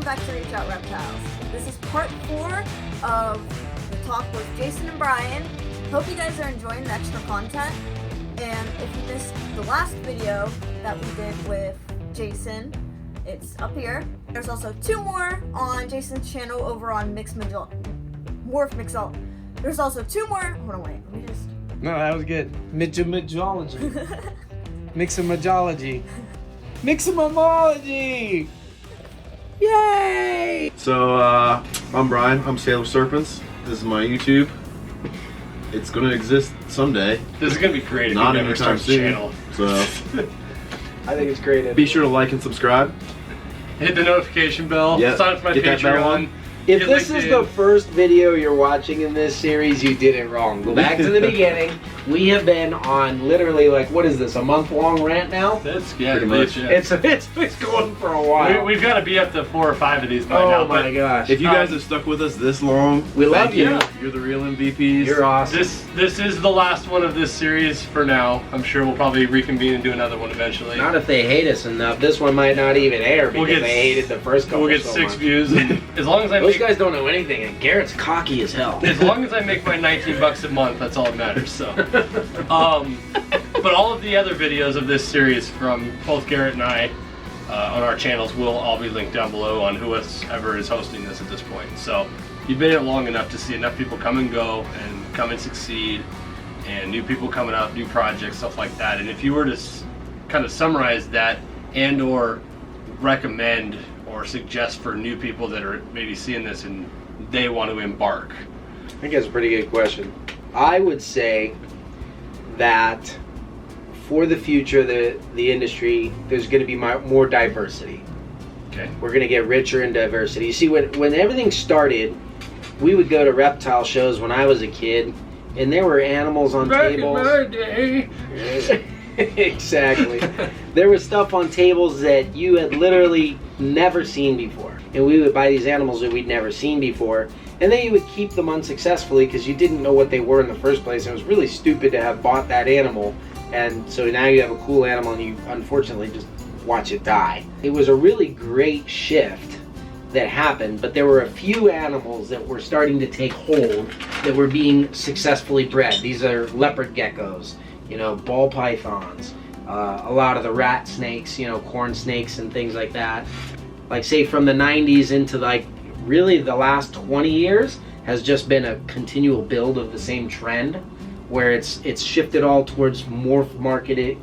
back to Reach Out Reptiles. This is part 4 of the talk with Jason and Brian. Hope you guys are enjoying the extra content. And if you missed the last video that we did with Jason, it's up here. There's also 2 more on Jason's channel over on Morph Mixology. There's also 2 more. Hold on, wait. Let me just. No, that was good. Mixology. Mixology. Mixology. Yay! So, I'm Brian. I'm Sailor Serpents. This is my YouTube. It's going to exist someday. This is going to be great if Not you never anytime start the channel. So, I think it's great. be sure to like and subscribe. Hit the notification bell. Yep. Sign up for my Get that bell Patreon. on. If Get this linked is in. the first video you're watching in this series, you did it wrong. Go back to the beginning. We have been on literally, like, what is this, a month-long rant now? That's, yeah, Pretty much. yeah. It's going for a while. We've got to be up to 4 or 5 of these by now. Oh my gosh. If you guys have stuck with us this long, We love thank you. you. You're the real MVPs. You're awesome. This is the last one of this series for now. I'm sure we'll probably reconvene and do another one eventually. Not if they hate us enough. This one might not even air because We'll get they hated the first couple. We'll get so 6 much. views. And as long as I Those make, guys don't know anything, and Garrett's cocky as hell. as long as I make my $19 a month, that's all that matters. So, but all of the other videos of this series from both Garrett and I on our channels will all be linked down below on whoever is hosting this at this point. So you've been here long enough to see enough people come and go and come and succeed, and new people coming up, new projects, stuff like that. And if you were to kind of summarize that and or recommend or suggest for new people that are maybe seeing this and they want to embark. I think that's a pretty good question. I would say that for the future of the industry, there's going to be more diversity. Okay. We're going to get richer in diversity. You see, when everything started, we would go to reptile shows when I was a kid, and there were animals on tables. Back in my day. Exactly. There was stuff on tables that you had literally never seen before. And we would buy these animals that we'd never seen before. And then you would keep them unsuccessfully because you didn't know what they were in the first place. And it was really stupid to have bought that animal. And so now you have a cool animal and you unfortunately just watch it die. It was a really great shift that happened, but there were a few animals that were starting to take hold that were being successfully bred. These are leopard geckos, ball pythons, a lot of the rat snakes, corn snakes and things like that. Like, say, from the 90s into like really the last 20 years has just been a continual build of the same trend, where it's shifted all towards morph market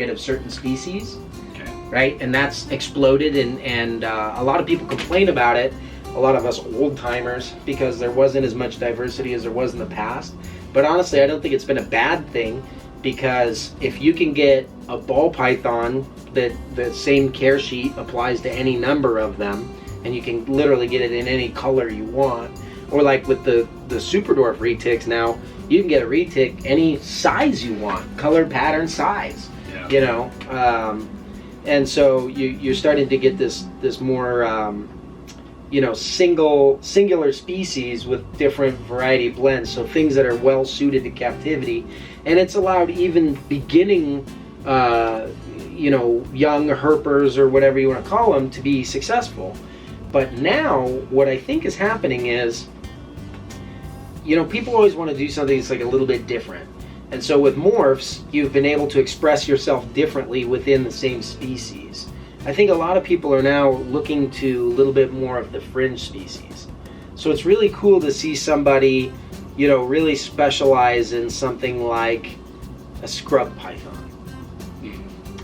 of certain species. Okay. Right, and that's exploded, and a lot of people complain about it, a lot of us old timers, because there wasn't as much diversity as there was in the past. But honestly, I don't think it's been a bad thing, because if you can get a ball python that the same care sheet applies to any number of them, and you can literally get it in any color you want, or like with the super dwarf retics now, you can get a retic any size you want, color, pattern, size. Yeah. And so you're starting to get this more singular species with different variety blends, so things that are well suited to captivity. And it's allowed even beginning young herpers or whatever you want to call them to be successful. But now what I think is happening is, people always want to do something that's like a little bit different. And so with morphs, you've been able to express yourself differently within the same species. I think a lot of people are now looking to a little bit more of the fringe species. So it's really cool to see somebody, really specialize in something like a scrub python.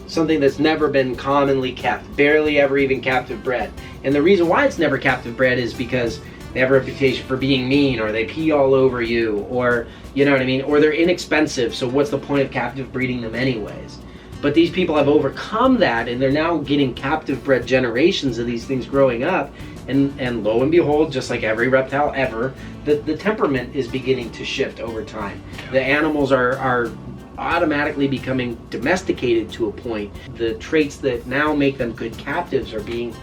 Something that's never been commonly kept, barely ever even captive bred. And the reason why it's never captive bred is because they have a reputation for being mean, or they pee all over you, or or they're inexpensive, so what's the point of captive breeding them anyways? But these people have overcome that, and they're now getting captive bred generations of these things growing up, and lo and behold, just like every reptile ever, the temperament is beginning to shift over time. The animals are automatically becoming domesticated to a point. The traits that now make them good captives are being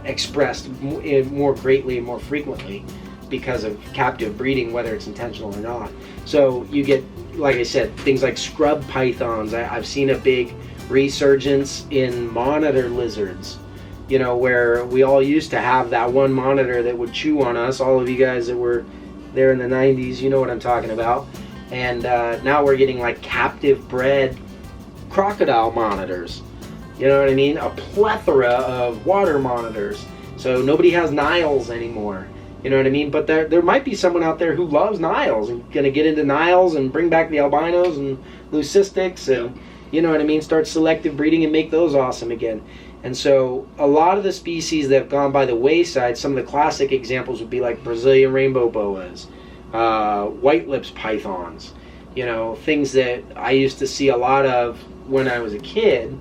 expressed more greatly and more frequently because of captive breeding, whether it's intentional or not. So you get, like I said, things like scrub pythons. I've seen a big resurgence in monitor lizards. you know, where we all used to have that one monitor that would chew on us. All of you guys that were there in the 90s, you know what I'm talking about. And now we're getting like captive bred crocodile monitors. You know what I mean? A plethora of water monitors. So nobody has Niles anymore. You know what I mean? But there might be someone out there who loves Niles and going to get into Niles and bring back the albinos and leucistics and, you know what I mean, start selective breeding and make those awesome again. And so a lot of the species that have gone by the wayside, some of the classic examples would be like Brazilian rainbow boas, white lips pythons, you know, things that I used to see a lot of when I was a kid,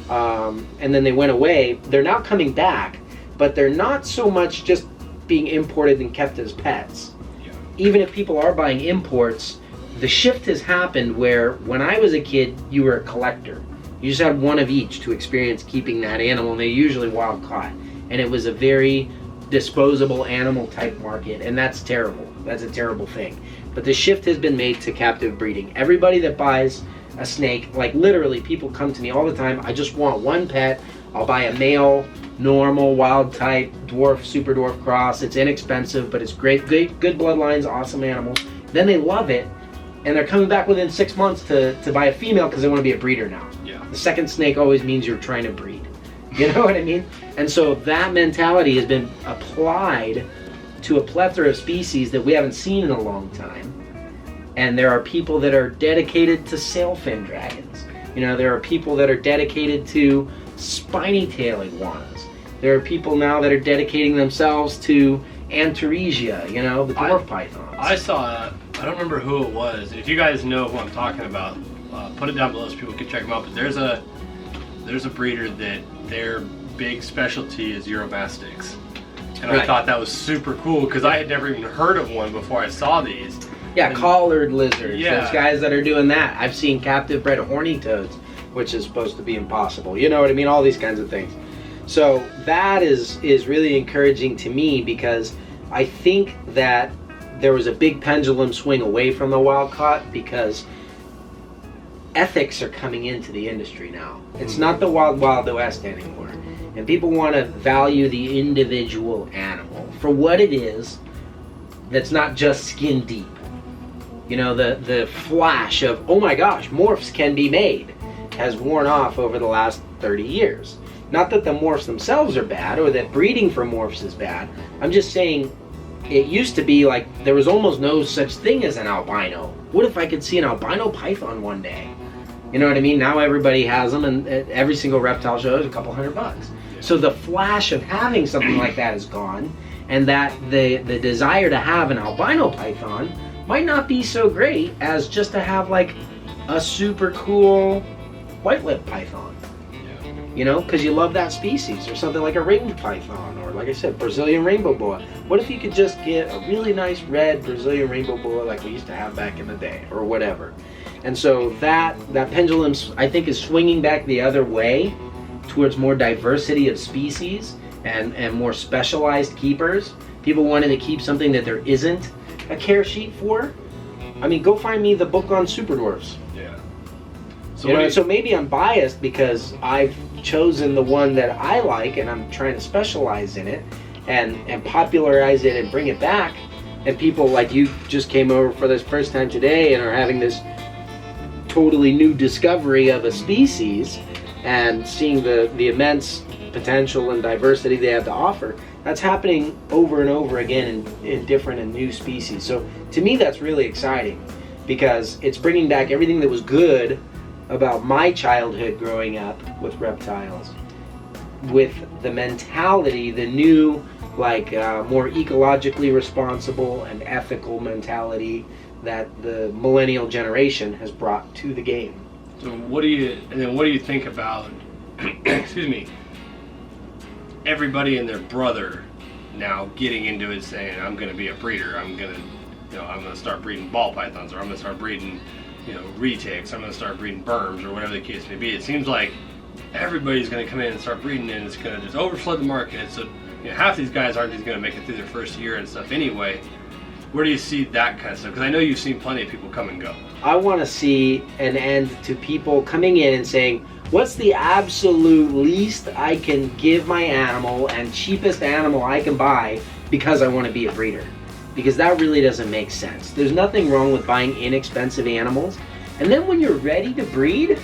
and then they went away. They're now coming back, but they're not so much just being imported and kept as pets. Yeah. Even if people are buying imports, the shift has happened where when I was a kid, you were a collector. You just had one of each to experience keeping that animal, and they're usually wild caught. And it was a very disposable animal type market, and that's terrible. That's a terrible thing. But the shift has been made to captive breeding. Everybody that buys a snake, like literally people come to me all the time, I just want one pet. I'll buy a male, normal, wild type, dwarf, super dwarf cross. It's inexpensive, but it's great, good bloodlines, awesome animals. Then they love it, and they're coming back within 6 months to buy a female because they want to be a breeder now. Yeah. The second snake always means you're trying to breed. You know what I mean? And so that mentality has been applied to a plethora of species that we haven't seen in a long time. And there are people that are dedicated to sailfin dragons. You know, there are people that are dedicated to spiny tail iguanas. There are people now that are dedicating themselves to Antaresia, you know, the dwarf pythons. I saw, I don't remember who it was. If you guys know who I'm talking about, put it down below so people can check them out. But there's a breeder that their big specialty is Uromastics. And I thought that was super cool because I had never even heard of one before I saw these. Yeah, and collared lizards. Yeah. There's guys that are doing that. I've seen captive bred horny toads, which is supposed to be impossible. You know what I mean? All these kinds of things. So that is really encouraging to me because I think that there was a big pendulum swing away from the wild caught because ethics are coming into the industry now. It's not the wild west anymore. And people want to value the individual animal for what it is that's not just skin deep. You know, the flash of, oh my gosh, morphs can be made has worn off over the last 30 years. Not that the morphs themselves are bad or that breeding for morphs is bad. I'm just saying it used to be like there was almost no such thing as an albino. What if I could see an albino python one day? You know what I mean? Now everybody has them, and every single reptile show is a couple $100. So the flash of having something like that is gone, and that the desire to have an albino python might not be so great as just to have like a super cool white lip python. You know, because you love that species, or something like a ringed python, or like I said, Brazilian rainbow boa. What if you could just get a really nice red Brazilian rainbow boa like we used to have back in the day, or whatever? And so that pendulum, I think, is swinging back the other way towards more diversity of species and more specialized keepers. People wanting to keep something that there isn't a care sheet for. I mean, go find me the book on super dwarfs. Yeah. So maybe I'm biased because I've chosen the one that I like and I'm trying to specialize in it and popularize it and bring it back. And people like you just came over for this first time today and are having this totally new discovery of a species and seeing the immense potential and diversity they have to offer. That's happening over and over again in different and new species. So to me, that's really exciting because it's bringing back everything that was good about my childhood growing up with reptiles, with the mentality, the new, like more ecologically responsible and ethical mentality that the millennial generation has brought to the game. So what do you think about excuse me, everybody and their brother now getting into it, saying I'm going to be a breeder, I'm going to start breeding ball pythons, or I'm going to start breeding retics, I'm going to start breeding berms, or whatever the case may be. It seems like everybody's going to come in and start breeding, and it's going to just overflood the market. So half these guys aren't even going to make it through their first year and stuff anyway. Where do you see that kind of stuff? Because I know you've seen plenty of people come and go. I want to see an end to people coming in and saying, What's the absolute least I can give my animal and cheapest animal I can buy because I want to be a breeder? Because that really doesn't make sense. There's nothing wrong with buying inexpensive animals. And then when you're ready to breed,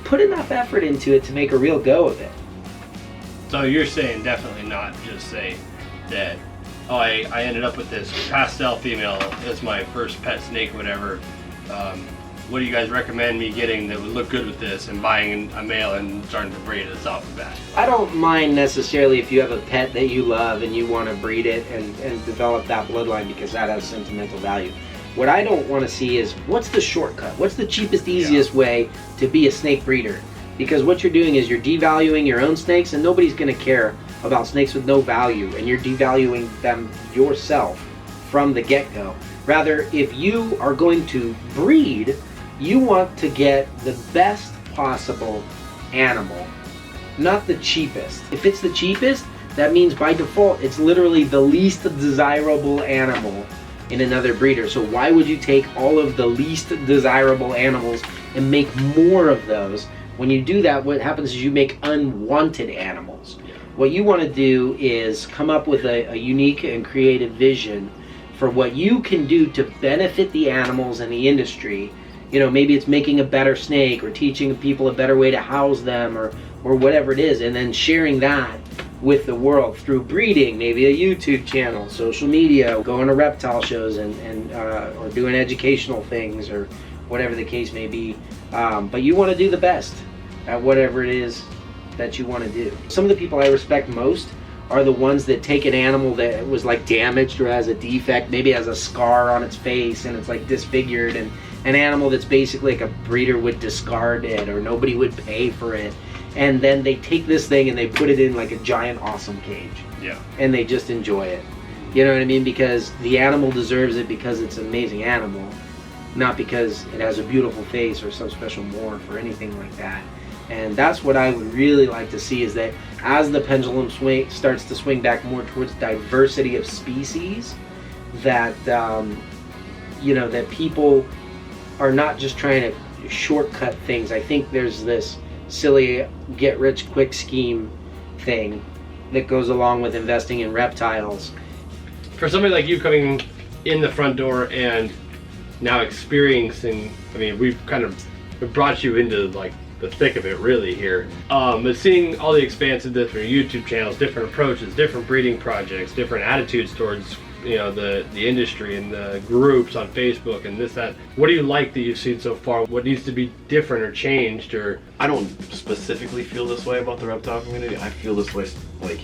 put enough effort into it to make a real go of it. So you're saying definitely not just say that, oh, I ended up with this pastel female as my first pet snake or whatever. What do you guys recommend me getting that would look good with this, and buying a male and starting to breed it off the bat? I don't mind necessarily if you have a pet that you love and you want to breed it and develop that bloodline, because that has sentimental value. What I don't want to see is, what's the shortcut? What's the cheapest, easiest way to be a snake breeder? Because what you're doing is you're devaluing your own snakes, and nobody's going to care about snakes with no value, and you're devaluing them yourself from the get-go. Rather, if you are going to breed, you want to get the best possible animal, not the cheapest. If it's the cheapest, that means by default it's literally the least desirable animal in another breeder. So why would you take all of the least desirable animals and make more of those? When you do that, what happens is you make unwanted animals. What you want to do is come up with a unique and creative vision for what you can do to benefit the animals and the industry. You know, maybe it's making a better snake or teaching people a better way to house them, or whatever it is, and then sharing that with the world through breeding, maybe a YouTube channel, social media, going to reptile shows and or doing educational things, or whatever the case may be. But you want to do the best at whatever it is that you want to do. Some of the people I respect most are the ones that take an animal that was like damaged or has a defect, maybe has a scar on its face and it's like disfigured, and an animal that's basically like a breeder would discard it or nobody would pay for it, and then they take this thing and they put it in like a giant awesome cage. Yeah. And they just enjoy it. You know what I mean? Because the animal deserves it because it's an amazing animal, not because it has a beautiful face or some special morph or anything like that. And that's what I would really like to see, is that as the pendulum starts to swing back more towards diversity of species, that you know, that people are not just trying to shortcut things. I think there's this silly get-rich-quick scheme thing that goes along with investing in reptiles. For somebody like you coming in the front door and now experiencing, I mean, we've brought you into like the thick of it really here. But seeing all the expansiveness for YouTube channels, different approaches, different breeding projects, different attitudes towards, you know, the industry and the groups on Facebook and this, that. What do you like that you've seen so far? What needs to be different or changed? Or I don't specifically feel this way about the reptile community. I feel this way like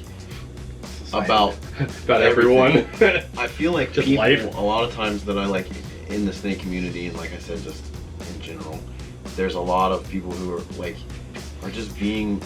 about everyone. I feel like just people, life. a lot of times that I like in the snake community, and like I said, just in general, there's a lot of people who are just being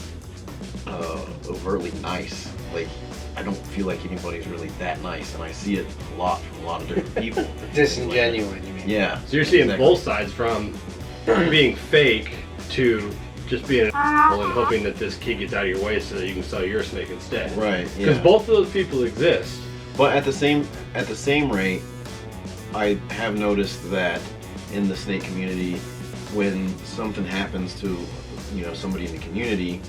overtly nice. Like, I don't feel like anybody's really that nice, and I see it a lot from a lot of different people. Disingenuine, you mean? Yeah. So you're seeing both sides, from being fake to just being an asshole and hoping that this kid gets out of your way so that you can sell your snake instead. Right. Because both of those people exist. But at the same rate, I have noticed that in the snake community, when something happens to, you know, somebody in the community,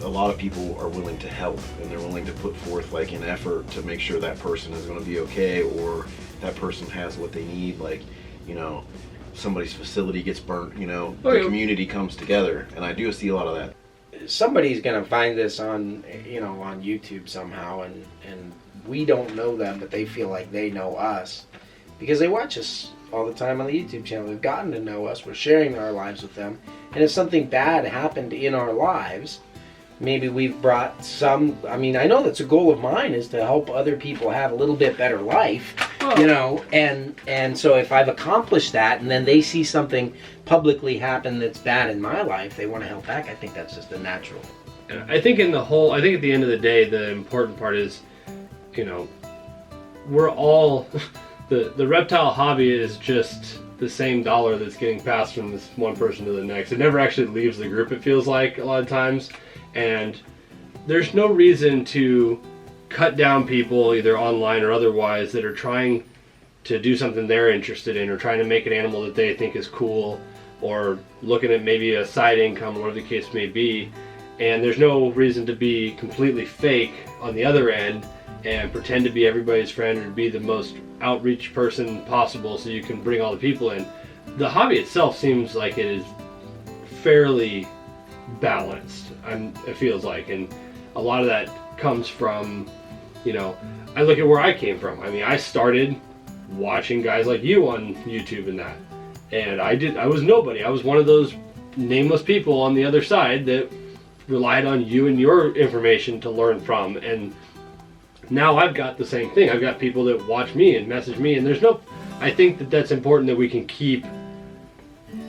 a lot of people are willing to help, and they're willing to put forth like an effort to make sure that person is going to be okay, or that person has what they need. Like, you know, somebody's facility gets burnt, you know, the community comes together, and I do see a lot of that. Somebody's gonna find this on, you know, on YouTube somehow, and we don't know them, but they feel like they know us because they watch us all the time on the YouTube channel. They've gotten to know us. We're sharing our lives with them, and if something bad happened in our lives, maybe we've brought some. I mean, I know that's a goal of mine, is to help other people have a little bit better life, you know, and so if I've accomplished that, and then they see something publicly happen that's bad in my life, they want to help back. I think that's just a natural. I think at the end of the day, the important part is, you know, we're all the reptile hobby is just the same dollar that's getting passed from this one person to the next. It never actually leaves the group, it feels like, a lot of times. And there's no reason to cut down people, either online or otherwise, that are trying to do something they're interested in, or trying to make an animal that they think is cool. or looking at maybe a side income, whatever the case may be. And there's no reason to be completely fake on the other end and pretend to be everybody's friend or be the most outreach person possible so you can bring all the people in. The hobby itself seems like it is fairly balanced, it feels like, and a lot of that comes from, you know, I look at where I came from. I mean, I started watching guys like you on YouTube and that, and I was nobody. I was one of those nameless people on the other side that relied on you and your information to learn from, and now I've got the same thing. I've got people that watch me and message me, and I think that that's important, that we can keep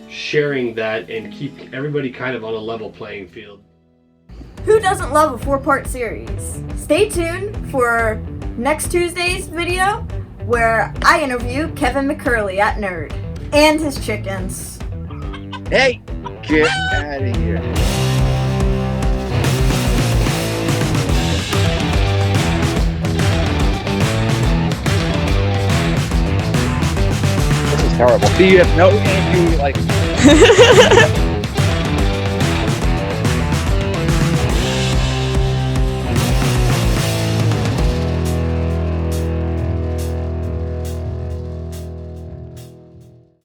sharing that and keep everybody kind of on a level playing field. Who doesn't love a 4-part series? Stay tuned for next Tuesday's video where I interview Kevin McCurley at Nerd and his chickens. Hey, get out of here. This is terrible. Do you have no energy, like...